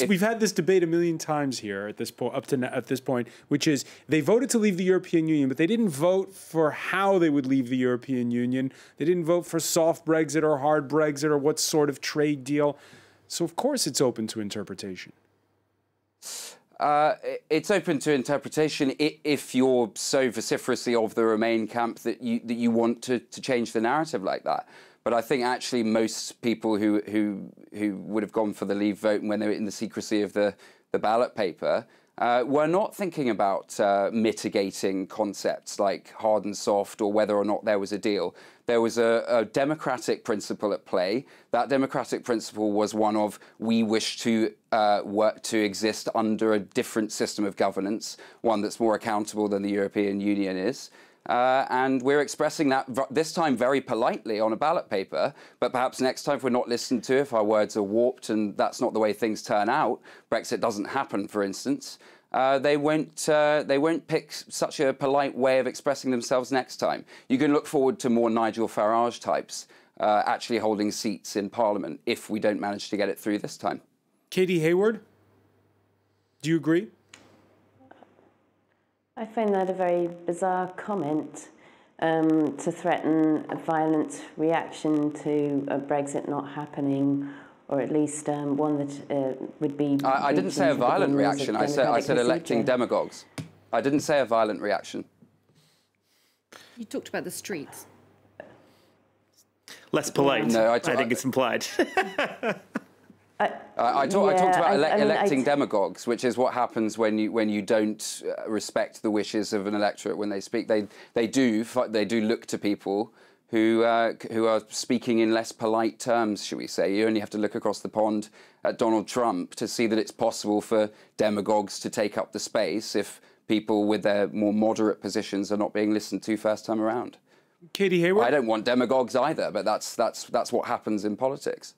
we've had this debate a million times here at this point, at this point, which is they voted to leave the European Union, but they didn't vote for how they would leave the European Union. They didn't vote for soft Brexit or hard Brexit or what sort of trade deal. So of course it's open to interpretation. It's open to interpretation if you're so vociferously of the Remain camp that you want to change the narrative like that. But I think actually most people who would have gone for the Leave vote when they were in the secrecy of the ballot paper were not thinking about mitigating concepts like hard and soft or whether or not there was a deal. There was a democratic principle at play. That democratic principle was one of we wish to work to exist under a different system of governance, one that's more accountable than the European Union is. And we're expressing that this time very politely on a ballot paper, but perhaps next time if we're not listened to, if our words are warped and that's not the way things turn out, Brexit doesn't happen, for instance, they won't pick such a polite way of expressing themselves next time. You can look forward to more Nigel Farage types actually holding seats in Parliament if we don't manage to get it through this time. Katie Hayward, do you agree? I find that a very bizarre comment to threaten a violent reaction to a Brexit not happening, or at least one that would be... I didn't say a violent reaction. I said electing demagogues. I didn't say a violent reaction. You talked about the streets. Less polite. No, I think it's implied. I talked about electing demagogues, which is what happens when you don't respect the wishes of an electorate when they speak. They do look to people who are speaking in less polite terms, shall we say. You only have to look across the pond at Donald Trump to see that it's possible for demagogues to take up the space if people with their more moderate positions are not being listened to first time around. Katie Hayward? I don't want demagogues either, but that's what happens in politics.